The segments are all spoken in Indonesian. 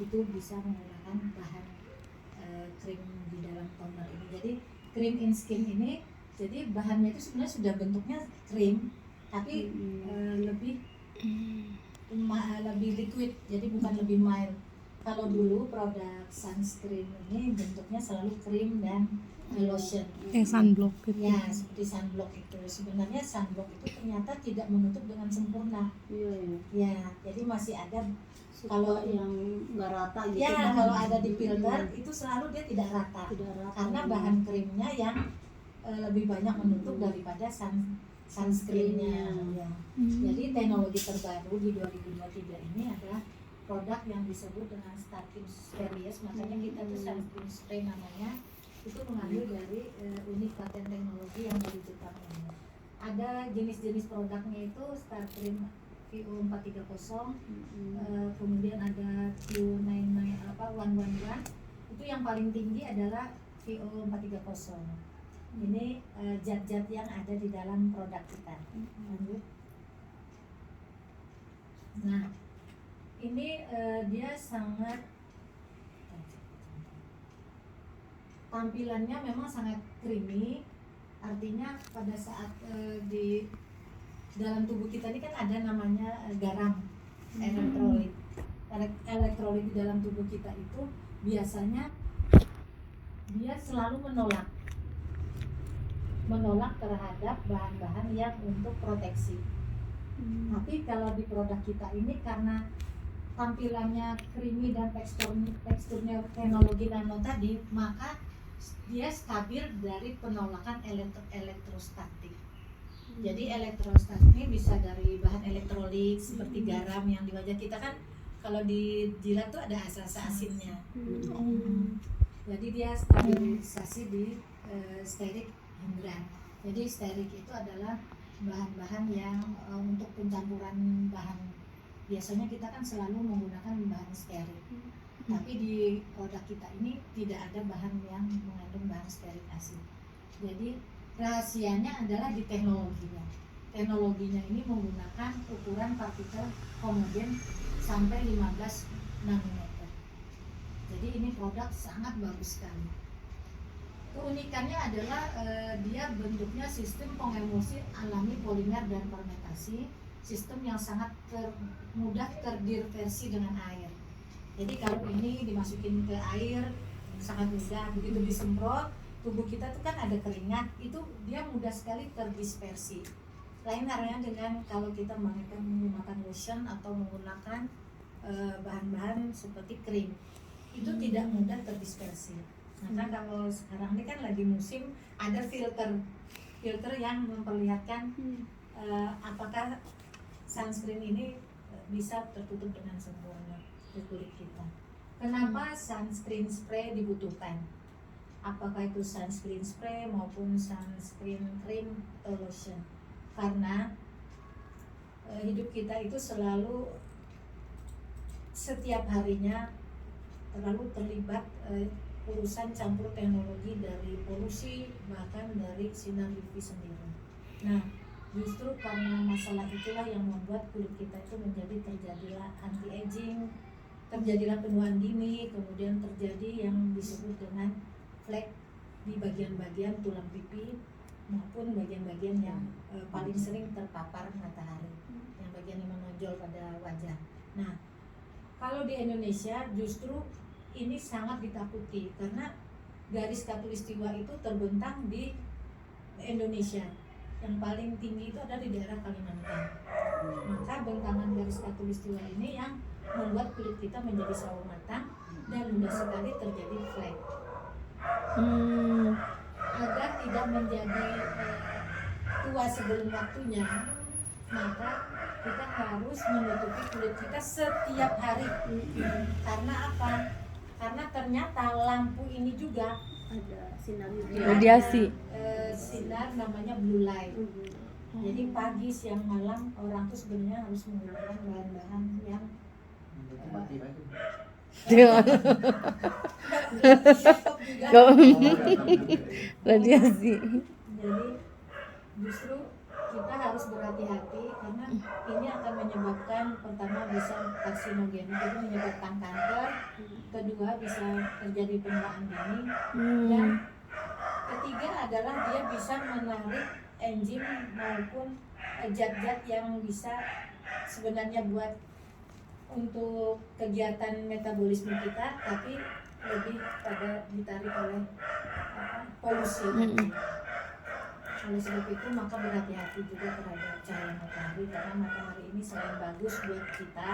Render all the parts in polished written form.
itu bisa menggunakan bahan krim di dalam toner ini. Jadi krim in skin ini, jadi bahannya itu sebenarnya sudah bentuknya krim, tapi lebih liquid, jadi bukan lebih mild. Kalau dulu produk sunscreen ini bentuknya selalu krim dan lotion. Sunblock gitu. Ya, seperti sunblock itu. Sebenarnya sunblock itu ternyata tidak menutup dengan sempurna. Ya, jadi masih ada kalau yang nggak rata gitu. Ya, kalau ada di filter itu selalu dia tidak rata. Karena bahan krimnya yang lebih banyak menutup daripada sunscreennya. Ya. Jadi teknologi terbaru di 2023 ini adalah produk yang disebut dengan Starkin Series. Makanya kita tuh sunscreen spray namanya, itu mengambil dari unit paten teknologi yang baru diciptakan. Ada jenis-jenis produknya itu Starkin VO430, kemudian ada Q111, itu yang paling tinggi adalah VO430. Ini zat-zat yang ada di dalam produk kita. Lanjut. Nah, ini dia sangat, tampilannya memang sangat creamy, artinya pada saat di dalam tubuh kita ini kan ada namanya garam, elektrolit. Elektrolit di dalam tubuh kita itu biasanya dia selalu menolak terhadap bahan-bahan yang untuk proteksi. Tapi kalau di produk kita ini karena tampilannya creamy dan teksturnya teknologi nano tadi, maka dia stabil dari penolakan elektrostatik. Jadi elektrostatik ini bisa dari bahan elektrolit seperti garam yang di wajah kita kan, kalau di jilat tuh ada asam asinnya. Jadi dia stabilisasi di sterik hindran. Jadi sterik itu adalah bahan-bahan yang untuk pencampuran bahan. Biasanya kita kan selalu menggunakan bahan sterik. Tapi di produk kita ini tidak ada bahan yang mengandung bahan sterik asli. Jadi rahasianya adalah di teknologinya. Teknologinya ini menggunakan ukuran partikel homogen sampai 15 nanometer. Jadi ini produk sangat bagus sekali. Keunikannya adalah dia bentuknya sistem pengemulsi alami polimer dan fermentasi, sistem yang sangat mudah terdiversi dengan air. Jadi kalau ini dimasukin ke air sangat mudah, begitu disemprot tubuh kita tuh kan ada keringat, itu dia mudah sekali terdispersi. Lain halnya dengan kalau kita menggunakan lotion atau menggunakan bahan-bahan seperti krim, itu tidak mudah terdispersi. Nah, kalau sekarang ini kan lagi musim ada filter yang memperlihatkan apakah sunscreen ini bisa tertutup dengan sempurna di kulit kita. Kenapa sunscreen spray dibutuhkan? Apakah itu sunscreen spray maupun sunscreen cream atau lotion? Karena hidup kita itu selalu setiap harinya terlalu terlibat urusan campur teknologi, dari polusi bahkan dari sinar UV sendiri. Nah, justru karena masalah itulah yang membuat kulit kita itu terjadilah anti-aging, terjadilah penuaan dini, kemudian terjadi yang disebut dengan flek di bagian-bagian tulang pipi maupun bagian-bagian yang paling sering terpapar matahari, yang bagian yang menonjol pada wajah. Nah, kalau di Indonesia justru ini sangat ditakuti karena garis khatulistiwa itu terbentang di Indonesia. Yang paling tinggi itu ada di daerah Kalimantan. Maka bentangan garis khatulistiwa ini yang membuat kulit kita menjadi sawo matang dan mudah sekali terjadi flek. Agar tidak menjadi tua sebelum waktunya, maka kita harus menutupi kulit kita setiap hari. Karena apa? Karena ternyata lampu ini juga ada sinar radiasi. Sinar namanya blue light. Jadi pagi, siang, malam orang tuh sebenarnya harus menggunakan bahan-bahan yang radiasi. Jadi justru kita harus berhati-hati karena ini akan menyebabkan, pertama bisa karsinogen, jadi menyebabkan kanker, kedua bisa terjadi penuaan dini, Hmm. dan ketiga adalah dia bisa menarik enzim maupun zat-zat yang bisa sebenarnya buat untuk kegiatan metabolisme kita, tapi lebih pada ditarik oleh polusi. Oleh sebab itu maka berhati-hati juga terhadap cahaya matahari, karena matahari ini selain bagus buat kita,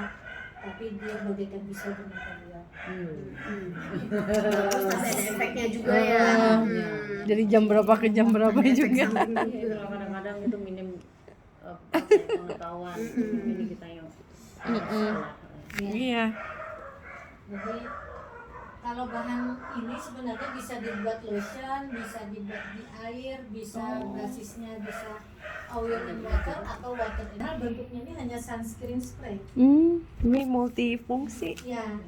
tapi dia bagaikan pisau bermata dua. Terus ada efeknya juga ya. Dari jam berapa ke jam berapa Ada efek juga. samping Iya, juga. kadang-kadang itu minim pengetahuan ini kita yang salah. Ya. Iya. Jadi kalau bahan ini sebenarnya bisa dibuat lotion, bisa dibuat di air, bisa basisnya bisa oil and water atau water. Nah, bentuknya ini hanya sunscreen spray. Ini multifungsi. Ya.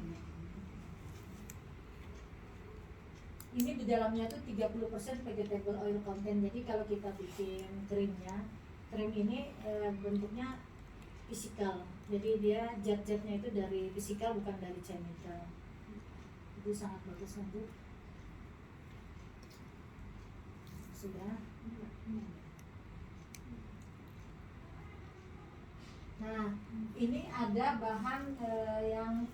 Ini di dalamnya tuh 30% vegetable oil content. Jadi kalau kita bikin krimnya, krim ini bentuknya fisikal. Jadi dia zat-zatnya itu dari fisikal bukan dari chemical. Itu sangat bagus untuk sudah. Nah, ini ada bahan yang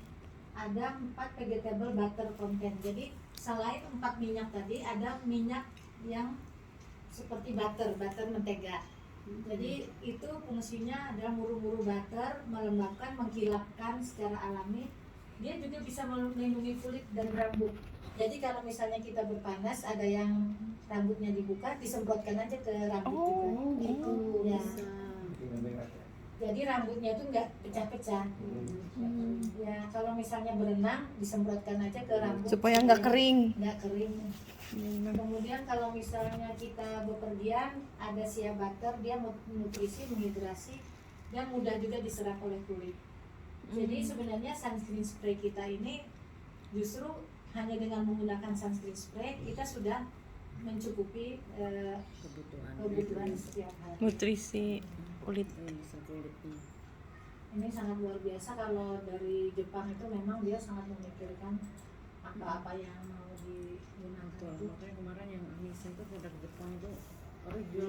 ada 4 vegetable butter content. Jadi selain 4 minyak tadi, ada minyak yang seperti butter mentega. Jadi itu fungsinya adalah muru-muru butter, melembabkan, mengkilapkan secara alami. Dia juga bisa melindungi kulit dan rambut. Jadi kalau misalnya kita berpanas, ada yang rambutnya dibuka, disemprotkan aja ke rambut juga. Oh gitu. Ya. Bisa. Jadi rambutnya itu nggak pecah-pecah. Ya kalau misalnya berenang, disemprotkan aja ke rambut Supaya nggak kering. Nggak kering. Kemudian kalau misalnya kita bepergian, ada shea butter, dia nutrisi, menghidrasi, dan mudah juga diserap oleh kulit. Jadi sebenarnya sunscreen spray kita ini justru hanya dengan menggunakan sunscreen spray kita sudah mencukupi kebutuhan setiap hari. Nutrisi kulit. Ini sangat luar biasa. Kalau dari Jepang itu memang dia sangat memikirkan apa-apa yang mau digunakan. Makanya kemarin yang Anissa itu produk Jepang itu orang jual